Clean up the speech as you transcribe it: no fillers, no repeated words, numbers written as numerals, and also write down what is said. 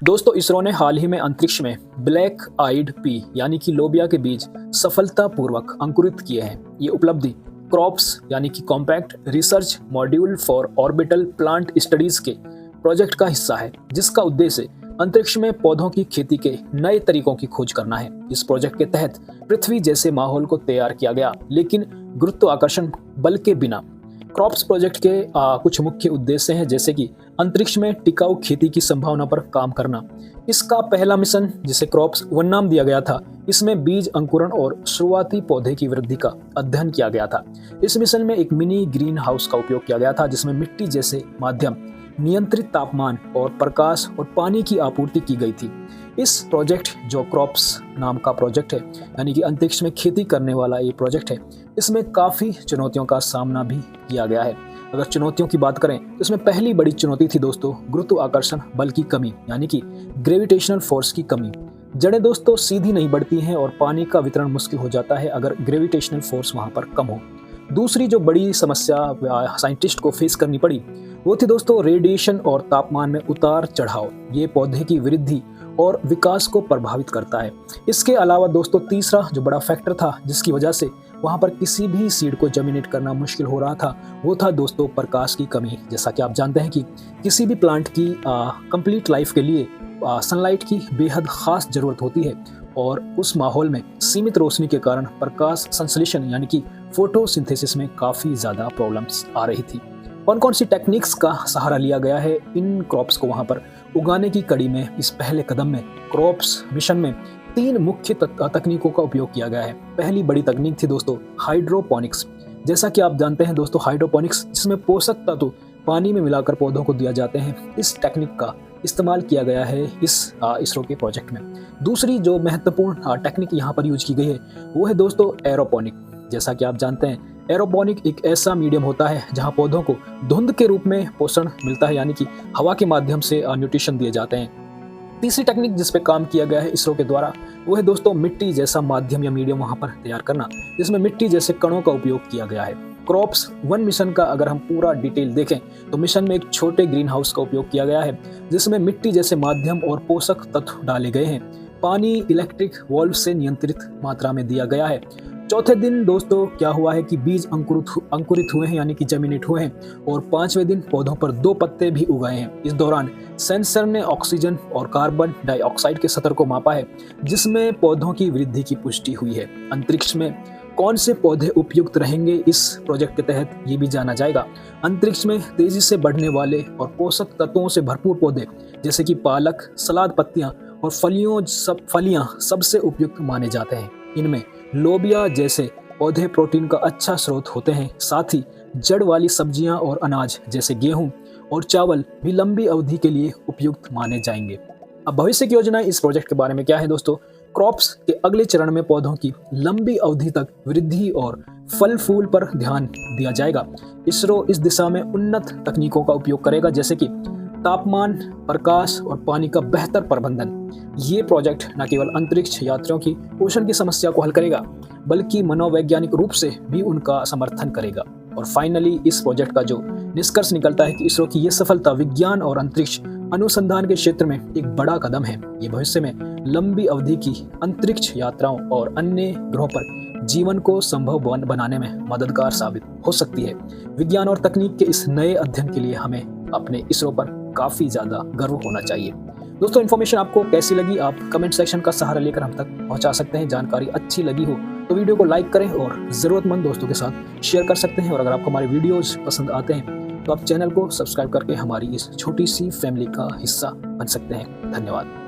दोस्तों इसरो ने हाल ही में अंतरिक्ष में ब्लैक आइड पी यानी कि लोबिया के बीज सफलतापूर्वक अंकुरित किए हैं। ये उपलब्धि क्रॉप्स यानी कि compact research module for orbital plant studies के प्रोजेक्ट का हिस्सा है, जिसका उद्देश्य अंतरिक्ष में पौधों की खेती के नए तरीकों की खोज करना है। इस प्रोजेक्ट के तहत पृथ्वी जैसे माहौल को तैयार किया गया, लेकिन गुरुत्वाकर्षण बल के बिना। क्रॉप्स प्रोजेक्ट के कुछ मुख्य उद्देश्य हैं, जैसे कि अंतरिक्ष में टिकाऊ खेती की संभावना पर काम करना। इसका पहला मिशन, जिसे क्रॉप्स 1 नाम दिया गया था, इसमें बीज अंकुरण और शुरुआती पौधे की वृद्धि का अध्ययन किया गया था। इस मिशन में एक मिनी ग्रीन हाउस का उपयोग किया गया था, जिसमें मिट्टी जैसे माध्यम, नियंत्रित तापमान और प्रकाश और पानी की आपूर्ति की गई थी। इस प्रोजेक्ट, जो क्रॉप्स नाम का प्रोजेक्ट है, यानी कि अंतरिक्ष में खेती करने वाला ये प्रोजेक्ट है, इसमें काफ़ी चुनौतियों का सामना भी किया गया है। अगर चुनौतियों की बात करें तो इसमें पहली बड़ी चुनौती थी दोस्तों गुरुत्वाकर्षण बल की कमी, यानी कि ग्रेविटेशनल फोर्स की कमी। जड़ें दोस्तों सीधी नहीं बढ़ती हैं और पानी का वितरण मुश्किल हो जाता है अगर ग्रेविटेशनल फोर्स वहाँ पर कम हो। दूसरी जो बड़ी समस्या साइंटिस्ट को फेस करनी पड़ी वो थी दोस्तों रेडिएशन और तापमान में उतार चढ़ाव। ये पौधे की वृद्धि और विकास को प्रभावित करता है। इसके अलावा दोस्तों तीसरा जो बड़ा फैक्टर था, जिसकी वजह से वहाँ पर किसी भी सीड को जर्मिनेट करना मुश्किल हो रहा था, वो था दोस्तों प्रकाश की कमी। जैसा कि आप जानते हैं कि किसी भी प्लांट की कंप्लीट लाइफ के लिए सनलाइट की बेहद खास जरूरत होती है, और उस माहौल में सीमित रोशनी के कारण प्रकाश संश्लेषण यानी कि फोटोसिंथेसिस में काफ़ी ज़्यादा प्रॉब्लम्स आ रही थी। कौन कौन सी टेक्निक्स का सहारा लिया गया है इन क्रॉप्स को वहाँ पर उगाने की कड़ी में? इस पहले कदम में क्रॉप्स मिशन में 3 मुख्य तकनीकों का उपयोग किया गया है। पहली बड़ी तकनीक थी दोस्तों हाइड्रोपोनिक्स। जैसा कि आप जानते हैं दोस्तों हाइड्रोपोनिक्स, जिसमें पोषक तत्व पानी में मिलाकर पौधों को दिया जाते हैं, इस टेक्निक का इस्तेमाल किया गया है इस इसरो के प्रोजेक्ट में। दूसरी जो महत्वपूर्ण टेक्निक यहाँ पर यूज की गई है वो है दोस्तों एरोपोनिक। जैसा कि आप जानते हैं एरोपोनिक एक ऐसा मीडियम होता है जहां पौधों को धुंध के रूप में पोषण मिलता है, यानी कि हवा के माध्यम से न्यूट्रिशन दिए जाते हैं। तीसरी टेक्निक जिस पे काम किया गया है इसरो के द्वारा वो है दोस्तों मिट्टी जैसा माध्यम या मीडियम वहां पर तैयार करना, जिसमें मिट्टी जैसे कणों का उपयोग किया गया है। क्रॉप्स 1 मिशन का अगर हम पूरा डिटेल देखें तो मिशन में एक छोटे ग्रीन हाउस का उपयोग किया गया है, जिसमें मिट्टी जैसे माध्यम और पोषक तत्व डाले गए हैं। पानी इलेक्ट्रिक वॉल्व से नियंत्रित मात्रा में दिया गया है। चौथे दिन दोस्तों क्या हुआ है कि बीज अंकुरित हुए हैं, यानी कि जर्मिनेट हुए हैं, और 5वें दिन पौधों पर 2 पत्ते भी उगाए हैं। इस दौरान सेंसर ने ऑक्सीजन और कार्बन डाइऑक्साइड के स्तर को मापा है, जिसमें पौधों की वृद्धि की पुष्टि हुई है। अंतरिक्ष में कौन से पौधे उपयुक्त रहेंगे इस प्रोजेक्ट के तहत ये भी जाना जाएगा। अंतरिक्ष में तेजी से बढ़ने वाले और पोषक तत्वों से भरपूर पौधे जैसे कि पालक, सलाद पत्तियां और फलियां सबसे उपयुक्त माने जाते हैं। इनमें लोबिया जैसे पौधे प्रोटीन का अच्छा स्रोत होते हैं। साथ ही जड़ वाली सब्जियां और अनाज जैसे गेहूं और चावल भी लंबी अवधि के लिए उपयुक्त माने जाएंगे। अब भविष्य की योजनाएं इस प्रोजेक्ट के बारे में क्या है दोस्तों? क्रॉप्स के अगले चरण में पौधों की लंबी अवधि तक वृद्धि और फल फूल पर ध्यान दिया जाएगा। इसरो इस दिशा में उन्नत तकनीकों का उपयोग करेगा, जैसे कि तापमान, प्रकाश और पानी का बेहतर प्रबंधन। ये प्रोजेक्ट न केवल अंतरिक्ष यात्रियों की पोषण की समस्या को हल करेगा, बल्कि मनोवैज्ञानिक रूप से भी उनका समर्थन करेगा। और फाइनली इस प्रोजेक्ट का जो निष्कर्ष निकलता है कि इसरो की ये सफलता विज्ञान और अंतरिक्ष अनुसंधान के क्षेत्र में एक बड़ा कदम है। ये भविष्य में लंबी अवधि की अंतरिक्ष यात्राओं और अन्य ग्रहों पर जीवन को संभव बनाने में मददगार साबित हो सकती है। विज्ञान और तकनीक के इस नए अध्ययन के लिए हमें अपने इसरो पर काफ़ी ज़्यादा गर्व होना चाहिए। दोस्तों इन्फॉर्मेशन आपको कैसी लगी आप कमेंट सेक्शन का सहारा लेकर हम तक पहुंचा सकते हैं। जानकारी अच्छी लगी हो तो वीडियो को लाइक करें और ज़रूरतमंद दोस्तों के साथ शेयर कर सकते हैं। और अगर आपको हमारे वीडियोज़ पसंद आते हैं तो आप चैनल को सब्सक्राइब करके हमारी इस छोटी सी फैमिली का हिस्सा बन सकते हैं। धन्यवाद।